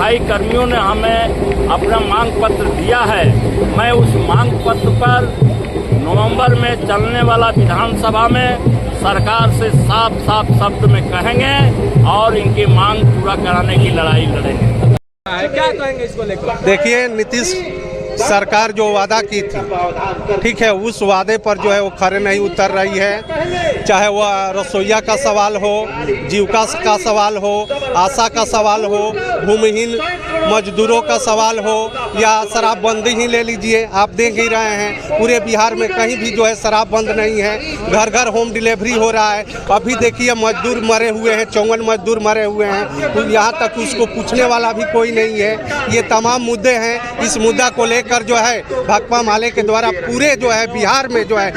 भाई कर्मियों ने हमें अपना मांग पत्र दिया है। मैं उस मांग पत्र पर नवंबर में चलने वाला विधानसभा में सरकार से साफ साफ शब्द में कहेंगे और इनकी मांग पूरा कराने की लड़ाई लड़ेंगे। क्या कहेंगे इसको लेकर? देखिए, नीतीश सरकार जो वादा की थी, ठीक है, उस वादे पर जो है वो खरे नहीं उतर रही है। चाहे वह रसोईया का सवाल हो, जीविका का सवाल हो, आशा का सवाल हो, भूमिहीन मजदूरों का सवाल हो, या शराबबंदी ही ले लीजिए। आप देख ही रहे हैं पूरे बिहार में कहीं भी जो है शराब बंद नहीं है, घर घर होम डिलीवरी हो रहा है। अभी देखिए मजदूर मरे हुए हैं, 54 मजदूर मरे हुए हैं, तो यहाँ तक उसको पूछने वाला भी कोई नहीं है। ये तमाम मुद्दे हैं। इस मुद्दा को लेकर जो है भाकपा माले के द्वारा पूरे जो है बिहार में जो है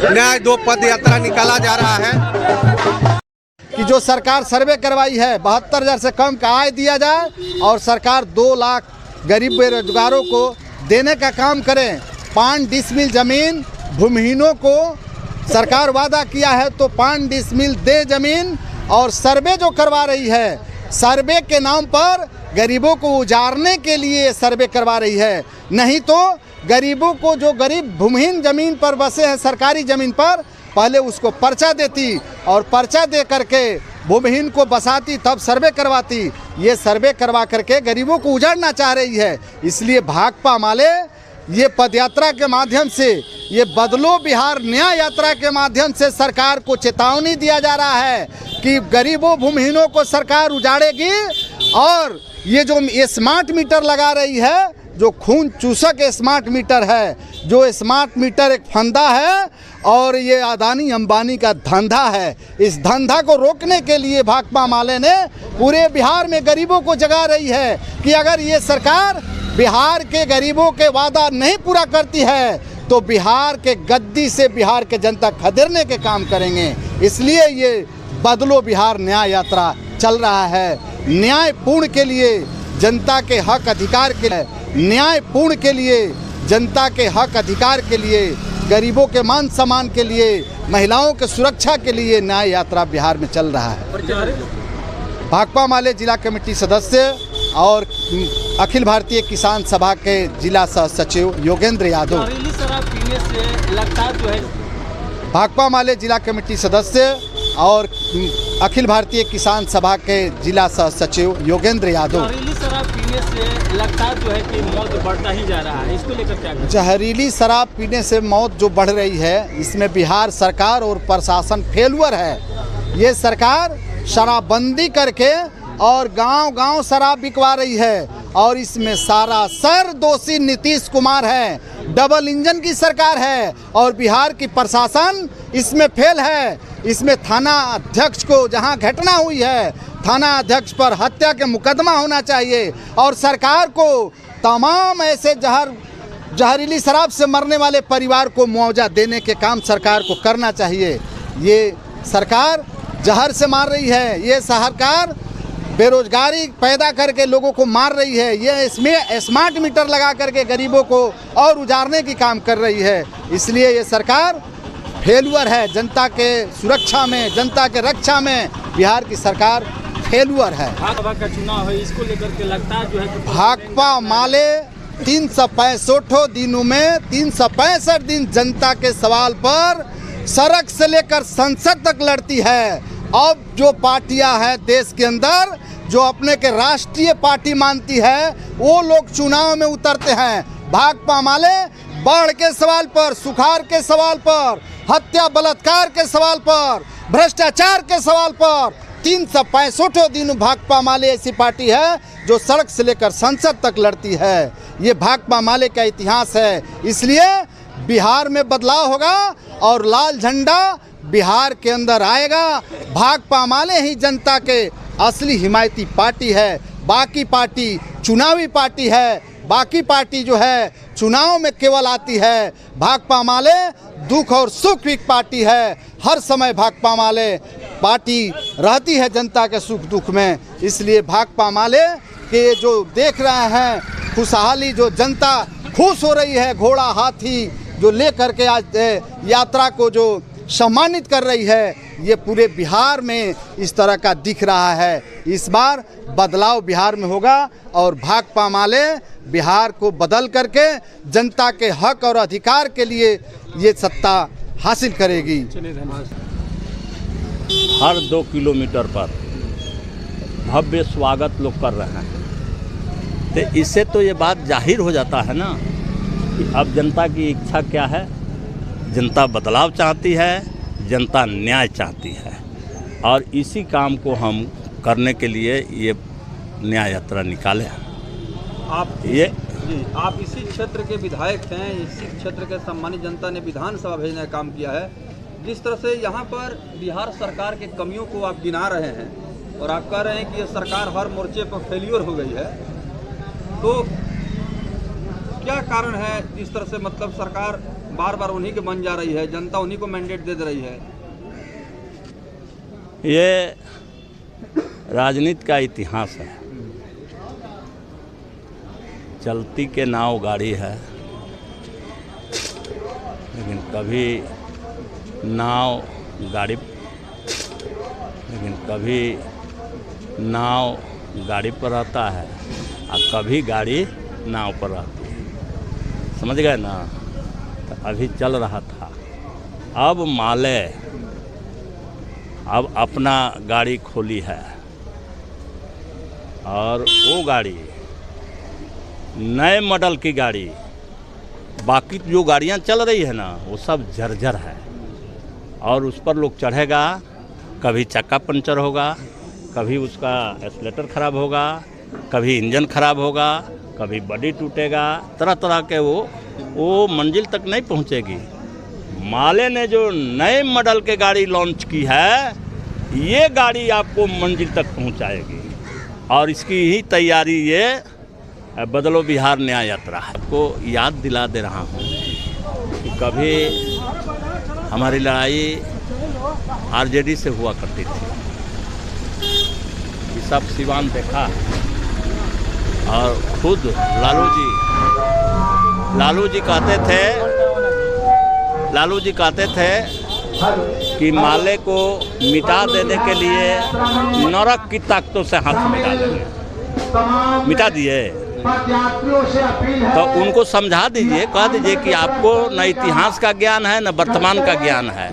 न्याय दो पद यात्रा निकाला जा रहा है कि जो सरकार सर्वे करवाई है 72,000 से कम का आय दिया जाए और सरकार 2 लाख गरीब बेरोजगारों को देने का काम करें। 5 डिसमिल जमीन भूमिहीनों को सरकार वादा किया है तो 5 डिसमिल दे जमीन। और सर्वे जो करवा रही है, सर्वे के नाम पर गरीबों को उजारने के लिए सर्वे करवा रही है। नहीं तो गरीबों को, जो गरीब भूमिहीन ज़मीन पर बसे हैं सरकारी ज़मीन पर, पहले उसको पर्चा देती और पर्चा दे करके भूमिहीन को बसाती, तब सर्वे करवाती। ये सर्वे करवा करके गरीबों को उजाड़ना चाह रही है। इसलिए भाकपा माले ये पदयात्रा के माध्यम से, ये बदलो बिहार न्याय यात्रा के माध्यम से सरकार को चेतावनी दिया जा रहा है कि गरीबों भूमिहीनों को सरकार उजाड़ेगी। और ये जो स्मार्ट मीटर लगा रही है, जो खून चूसक स्मार्ट मीटर है, जो स्मार्ट मीटर एक फंदा है और ये अदानी अंबानी का धंधा है। इस धंधा को रोकने के लिए भाकपा माले ने पूरे बिहार में गरीबों को जगा रही है कि अगर ये सरकार बिहार के गरीबों के वादा नहीं पूरा करती है तो बिहार के गद्दी से बिहार के जनता खदेड़ने के काम करेंगे। इसलिए ये बदलो बिहार न्याय यात्रा चल रहा है। न्यायपूर्ण के लिए, जनता के हक अधिकार के लिए, न्यायपूर्ण के लिए, जनता के हक अधिकार के लिए, गरीबों के मान सम्मान के लिए, महिलाओं के सुरक्षा के लिए न्याय यात्रा बिहार में चल रहा है। भाकपा माले जिला कमेटी सदस्य और अखिल भारतीय किसान सभा के जिला सह सचिव योगेंद्र यादव। शराब पीने से लगता जो है भाकपा माले जिला कमेटी सदस्य और अखिल भारतीय किसान सभा के जिला सह सचिव योगेंद्र यादव। शराब पीने से लगता जो है कि मौत बढ़ता ही जा रहा है, इसको लेकर क्या कहें? जहरीली शराब पीने से मौत जो बढ़ रही है, इसमें बिहार सरकार और प्रशासन फेलुअर है। ये सरकार शराबबंदी करके और गांव-गांव शराब बिकवा रही है और इसमें सारा सर दोषी नीतीश कुमार है। डबल इंजन की सरकार है और बिहार की प्रशासन इसमें फेल है। इसमें थाना अध्यक्ष को, जहां घटना हुई है, थाना अध्यक्ष पर हत्या के मुकदमा होना चाहिए और सरकार को तमाम ऐसे जहरीली शराब से मरने वाले परिवार को मुआवजा देने के काम सरकार को करना चाहिए। ये सरकार जहर से मार रही है, ये सरकार बेरोजगारी पैदा करके लोगों को मार रही है, ये इसमें स्मार्ट मीटर लगा करके गरीबों को और उजाड़ने की काम कर रही है। इसलिए ये सरकार फेलुअर है। जनता के सुरक्षा में, जनता के रक्षा में बिहार की सरकार फेलुअर है। भाकपा का चुनाव है, इसको लेकर के लगता जो है भाकपा माले 365 दिनों में 365 दिन जनता के सवाल पर सड़क से लेकर संसद तक लड़ती है। अब जो पार्टियां हैं देश के अंदर, जो अपने के राष्ट्रीय पार्टी मानती है, वो लोग चुनाव में उतरते हैं। भाकपा माले बाढ़ के सवाल पर, सुखाड़ के सवाल पर, हत्या बलात्कार के सवाल पर, भ्रष्टाचार के सवाल पर 365 दिन भाकपा माले ऐसी पार्टी है जो सड़क से लेकर संसद तक लड़ती है। ये भाकपा माले का इतिहास है। इसलिए बिहार में बदलाव होगा और लाल झंडा बिहार के अंदर आएगा। भाकपा माले ही जनता के असली हिमायती पार्टी है। बाकी पार्टी चुनावी पार्टी है, बाकी पार्टी जो है चुनाव में केवल आती है। भाकपा माले दुख और सुख की पार्टी है। हर समय भाकपा माले पार्टी रहती है जनता के सुख दुख में। इसलिए भाकपा माले के जो देख रहे हैं खुशहाली, जो जनता खुश हो रही है, घोड़ा हाथी जो ले करके आज यात्रा को जो सम्मानित कर रही है, ये पूरे बिहार में इस तरह का दिख रहा है। इस बार बदलाव बिहार में होगा और भाकपा माले बिहार को बदल करके जनता के हक और अधिकार के लिए ये सत्ता हासिल करेगी। हर 2 किलोमीटर पर भव्य स्वागत लोग कर रहे हैं, तो इससे तो ये बात जाहिर हो जाता है ना कि अब जनता की इच्छा क्या है। जनता बदलाव चाहती है, जनता न्याय चाहती है, और इसी काम को हम करने के लिए ये न्याय यात्रा निकाले हैं। आप इसी क्षेत्र के विधायक हैं, इसी क्षेत्र के सम्मानित जनता ने विधानसभा भेजने का काम किया है। जिस तरह से यहाँ पर बिहार सरकार के कमियों को आप गिना रहे हैं और आप कह रहे हैं कि ये सरकार हर मोर्चे पर फेलियर हो गई है, तो क्या कारण है जिस तरह से मतलब सरकार बार बार उन्हीं के बन जा रही है, जनता उन्हीं को मैंडेट दे रही है? ये राजनीति का इतिहास है। चलती के नाव गाड़ी है, लेकिन कभी नाव गाड़ी पर रहता है और कभी गाड़ी नाव पर रहती है। समझ गए ना? तो अभी चल रहा था, अब माले अब अपना गाड़ी खोली है और वो गाड़ी नए मॉडल की गाड़ी, बाकी जो गाड़ियां चल रही है ना वो सब जर्जर है और उस पर लोग चढ़ेगा, कभी चक्का पंचर होगा, कभी उसका एक्सीलेटर खराब होगा, कभी इंजन खराब होगा, कभी बॉडी टूटेगा, तरह तरह के वो मंजिल तक नहीं पहुंचेगी। माले ने जो नए मॉडल के गाड़ी लॉन्च की है, ये गाड़ी आपको मंजिल तक पहुंचाएगी और इसकी ही तैयारी ये बदलो बिहार न्याय यात्रा है। आपको याद दिला दे रहा हूँ कि कभी हमारी लड़ाई आरजेडी से हुआ करती थी, ये सब सिवान देखा और खुद लालू जी कहते थे कि माले को मिटा देने के लिए नरक की ताकतों से हाथ मिटा दिए। तो उनको समझा दीजिए, कह दीजिए कि आपको न इतिहास का ज्ञान है न वर्तमान का ज्ञान है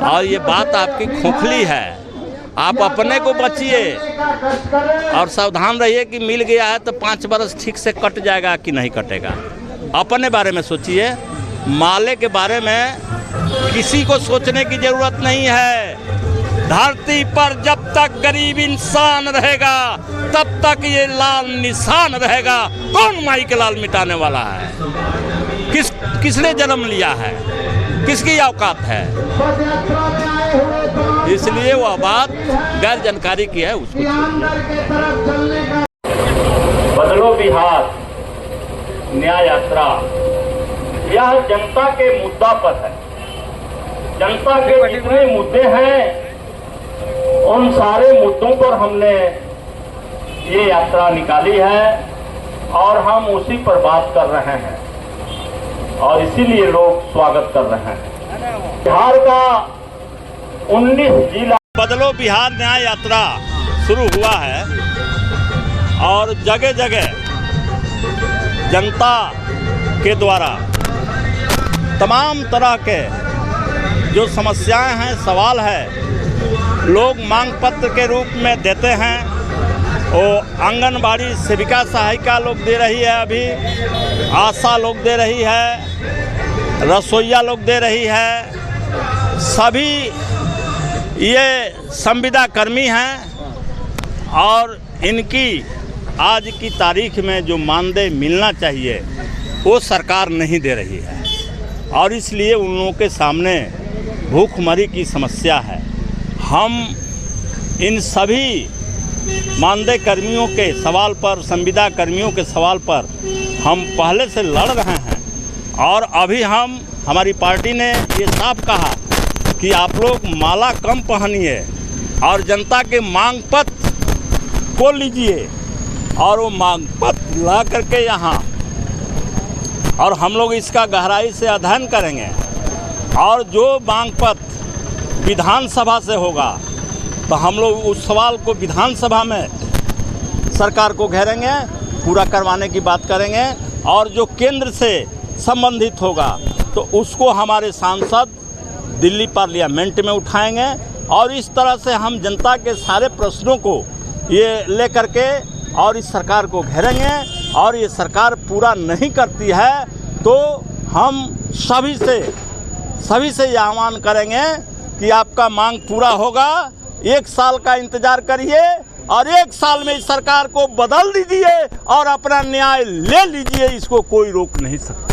और ये बात आपकी खोखली है। आप अपने को बचिए और सावधान रहिए कि मिल गया है तो 5 बरस ठीक से कट जाएगा कि नहीं कटेगा। अपने बारे में सोचिए, माले के बारे में किसी को सोचने की जरूरत नहीं है। धरती पर जब तक गरीब इंसान रहेगा तब तक ये लाल निशान रहेगा। कौन माई के लाल मिटाने वाला है? किसने जन्म लिया है? किसकी औकात है? इसलिए वह बात गैर जानकारी की है, उसको बदलो बिहार न्याय यात्रा यह जनता के मुद्दा पर है। जनता के जितने मुद्दे हैं उन सारे मुद्दों पर हमने ये यात्रा निकाली है और हम उसी पर बात कर रहे हैं और इसीलिए लोग स्वागत कर रहे हैं। बिहार का 19 जिला बदलो बिहार न्याय यात्रा शुरू हुआ है और जगह जगह जनता के द्वारा तमाम तरह के जो समस्याएं हैं, सवाल है, लोग मांग पत्र के रूप में देते हैं। वो आंगनबाड़ी सेविका सहायिका लोग दे रही है, अभी आशा लोग दे रही है, रसोइया लोग दे रही है, सभी ये संविदा कर्मी हैं और इनकी आज की तारीख में जो मानदेय मिलना चाहिए वो सरकार नहीं दे रही है और इसलिए उन लोगों के सामने भूखमरी की समस्या है। हम इन सभी मानदेय कर्मियों के सवाल पर, संविदा कर्मियों के सवाल पर हम पहले से लड़ रहे हैं और अभी हमारी पार्टी ने ये साफ कहा कि आप लोग माला कम पहनिए और जनता के मांग पत्र को लीजिए और वो मांग पत्र ला करके यहाँ और हम लोग इसका गहराई से अध्ययन करेंगे और जो मांग पत्र विधानसभा से होगा तो हम लोग उस सवाल को विधानसभा में सरकार को घेरेंगे, पूरा करवाने की बात करेंगे। और जो केंद्र से संबंधित होगा तो उसको हमारे सांसद दिल्ली पार्लियामेंट में उठाएंगे और इस तरह से हम जनता के सारे प्रश्नों को ये लेकर के और इस सरकार को घेरेंगे। और ये सरकार पूरा नहीं करती है तो हम सभी से ये आह्वान करेंगे कि आपका मांग पूरा होगा, 1 साल का इंतजार करिए और 1 साल में इस सरकार को बदल दीजिए और अपना न्याय ले लीजिए, इसको कोई रोक नहीं सकता।